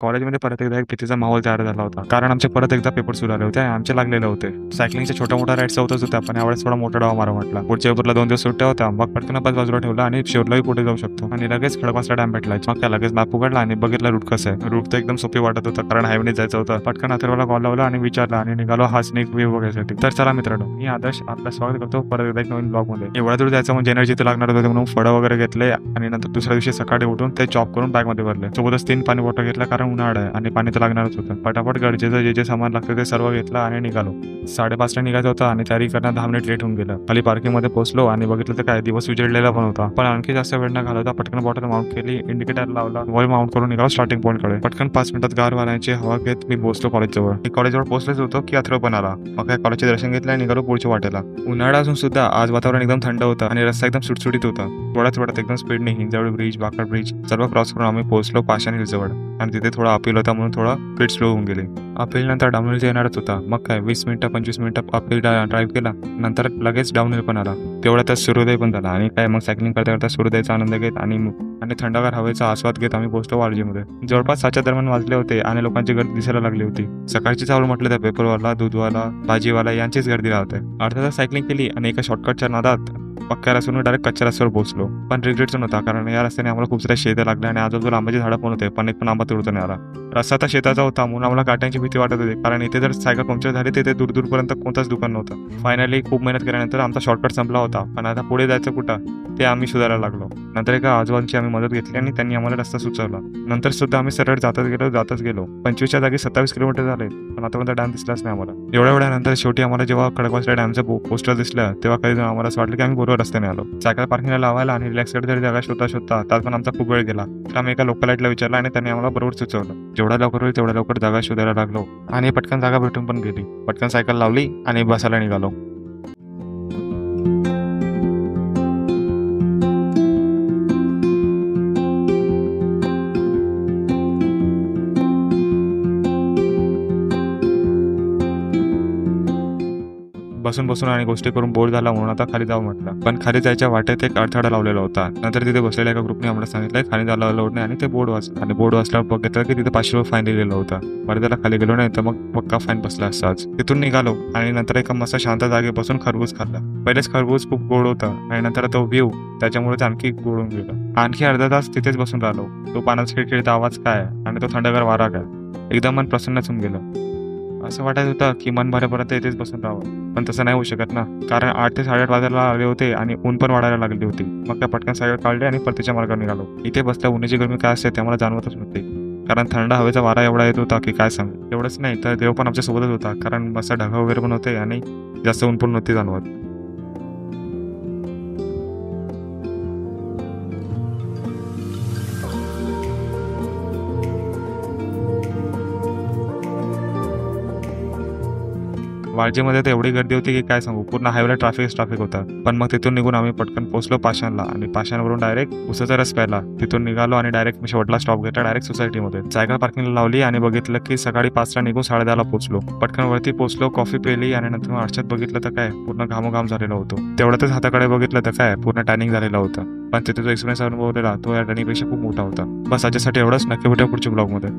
कॉलेजमध्ये परत एकदा एक भीतीचा माहोल तयार झाला होता. कारण आमचे परत एकदा पेपर सुरू झाले होते आणि आमचे लागलेले होते. सायकलिंगच्या छोट्या-मोठ्या राईड्स होतच होत्या, पण यावेळेस थोडा मोठा डाव मारा म्हटला. पुढच्या पेपरला 2 दिवस सुट्ट्या होत्या. मग पटकन अभ्यास बाजूला ठेवला आणि शिवलाही पुढे जाऊ शकतो. आणि लगेच खडकवासला डॅम भेटला. मग काय लगेच मॅप उघडला आणि बघितला रूट कसं आहे. रूट तर एकदम सोपी वाटत होतं, कारण हायवेने जायचं होतं. पटकन अथर्वला कॉल लावला आणि विचारला आणि निघालो हा स्नेक व्ह्यू बघायसाठी. तर चला मित्रांनो, मी आदर्श आपलं स्वागत करतो परत एकदा एक नवीन ब्लॉगमध्ये. एवढ्या दूर जायचं म्हणजे एनर्जी तर लागणार होते, म्हणून फळं वगैरे घेतले आणि नंतर दुसऱ्या दिवशी सकाळी उठून ते चॉप करून बॅगमध्ये भरले. सोबतच 3 पाणी बॉटल घेतला, कारण उन्हाळा आहे आणि पाणी तर लागणारच होतं. पटापट गरजेचं जे सामान लागतं ते सर्व घेतलं आणि निघालो. 5:30ला निघायचं होतं आणि तयारी करण्यात 10 मिनिट लेट होऊन गेलं. खाली पार्किंगमध्ये पोहोचलो आणि बघितलं तर काय दिवस उजेडलेला पण होता. पण आणखी जास्त वेळ न घालवता पटकन बॉटल माउंट केली, इंडिकेटर लावला, मोबाईल माउंट करून निघालो स्टार्टिंग पॉईंटकडे. पटकन 5 मिनिटात गार वाऱ्याची हवा घेत मी पोहोचलो कॉलेजजवळ. मी कॉलेजजवळ पोहोचलेच होतो की अथर्व पण आला. मग काय कॉलेजचे दर्शन घेतलं आणि निघालो पुढच्या वाटेला. उन्हाळा असून सुद्धा आज वातावरण एकदम थंड होतं आणि रस्ता एकदम सुटसुटीत होता. थोड्याच वेळात एकदम स्पीडने हिंजवडी ब्रिज, बाकड ब्रिज सर्व क्रॉस करून आम्ही पोहोचलो पाषाण हिलजवळ. आणि तिथे थोडा अपील होता म्हणून थोडा स्पीड स्लो होऊन गेली. अपील नंतर डाऊन हिल येणारच होता. मग काय 20 मिनिटं 25 मिनिटं अपील ड्राईव्ह केला, नंतर लगेच डाऊन हिल पण आला. तेवढ्यातच सूर्योदय पण झाला आणि काय मग सायकलिंग करता करता सूर्योदयाचा आनंद घेत आणि थंडगार हवेचा आस्वाद घेत आम्ही पोहोचलो वाळजीमध्ये. जवळपास 7च्या दरम्यान वाजले होते आणि लोकांची गर्दी दिसायला लागली होती. सकाळची चावल म्हटलं तर पेपरवाला, दूधवाला, भाजीवाला यांचीच गर्दी राहते. अर्धा तास सायकलिंग केली आणि एका शॉर्टकटच्या नादात पक्क्या रस्त्यावरून डायरेक्ट कच्च्या रस्त्यावर पोहोचलो. पण रिग्रेटच नव्हता, कारण या रस्त्याने आम्हाला खूप साऱ्या शेतं लागल्या आणि आजूबाजूला आंब्याची झाडं पण होते, पण एक पण आंबा तोडता नाही आला. रस्ता तर शेताचा होता म्हणून आम्हाला काट्यांची भीती वाटत होती, कारण इथे जर सायकल पंक्चर झाली तिथे दूरपर्यंत कोणताच दुकान नव्हतं. फायनली खूप मेहनत केल्यानंतर आमचा शॉर्टकट संपला होता, पण आता पुढे जायचं कुठं ते आम्ही शोधायला लागलो. नंतर एका आजोबांची आम्ही मदत घेतली आणि त्यांनी आम्हाला रस्ता सुचवला. नंतर सुद्धा आम्ही सरळ जातच गेलो. 25च्या जागी 27 किलोमीटर झाले, पण आतापर्यंत डॅम दिसलाच नाही आम्हाला. एवढ्या वेळानंतर शेवटी आम्हाला जेव्हा खडकवासला डॅमचं पोस्टर दिसलं तेव्हा काही आम्हाला असं वाटलं की आम्ही बरोबर रस्त्याने आलो. सायकल पार्किंगला लावायला आणि रिलॅक्स करता जागा शोधता त्यात पण आमचा खूप वेळ गेला. तर आम्ही एका लोकल लाईटला विचारलं आणि त्यांनी आम्हाला बरोबर सुचवलं. जेवढा लवकर होईल तेवढ्या लवकर जागा शोधायला लागलो आणि पटकन जागा भेटून पण गेली. पटकन सायकल लावली आणि बसायला निघालो. बसून आणि गोष्टी करून बोर झाला म्हणून आता खाली जाऊ म्हटलं. पण खाली जायच्या वाटेत एक अडथळा लावलेला होता. नंतर तिथे बसलेल्या एका ग्रुपने आम्हाला सांगितलं खाली जायला अलाउड नाही आणि ते बोर्ड वाचलं. आणि बोर्ड वाचल्यावर बघितलं की तिथे 500 रुपये फाईन लिहिलेला होता. बरं त्याला खाली गेलो नाही तर मग पक्का फाईन बसला असताच. तिथून निघालो आणि नंतर एका मस्त शांत जागे बसून खरबूज खाल्ला. पहिलेच खरबूज खूप गोड होता आणि नंतर तो व्ह्यू त्याच्यामुळे ते आणखी गोडून गेलं. आणखी अर्धा तास तिथेच बसून राहिलो. तो पाण्याचा खिळखिळीत आवाज काय आणि तो थंडगार वारा काय, एकदम मन प्रसन्नच होऊन गेलं. असं वाटत होतं की मन भरेपर्यंत इथेच बसून राहावं, पण तसं नाही होऊ शकत ना, कारण 8 ते 8:30 वाजायला आले होते आणि ऊन पण वाढायला लागली होती. मग काय पटकन सायकल काढली आणि परतीच्या मार्गावर निघालो. इथे बसल्या उन्हाची गरमी काय असते ते मला जाणवतच नव्हते, कारण थंड हवेचा वारा एवढा येत होता की काय सांगू. एवढंच नाही तर देव पण आमच्या सोबतच होता, कारण मस्त ढगा वगैरे पण होते आणि जास्त ऊन पण नव्हती जाणवत. वाळजेमध्ये तर एवढी गर्दी होती की काय सांगू, पूर्ण हायवेला ट्रॅफिक होता. पण मग तिथून निघून आम्ही पटकन पोहोचलो पाषाणला आणि पाषाणवरून डायरेक्ट उसाचा रस प्यायला. तिथून निघालो आणि डायरेक्ट मी शेवटला स्टॉप घेतला डायरेक्ट सोसायटीमध्ये. सायकल पार्किंगला लावली आणि बघितलं की सकाळी 5ला निघून 10:30ला पोहोचलो. पटकन वरती पोहोचलो, कॉफी पिली आणि नंतर मग आरशात बघितलं तर काय पूर्ण घामोघाम झालेला होतो. तेवढ्यातच हाताकडे बघितलं तर काय पूर्ण टॅनिंग झालेला होता. पण तिथे जो एक्सपिरियन्स अनुभवलेला तो या टॅनिंगपेक्षा खूप मोठा होता. बस याच्यासाठी एवढंच. नक्की भेटूया पुढच्या ब्लॉगमध्ये.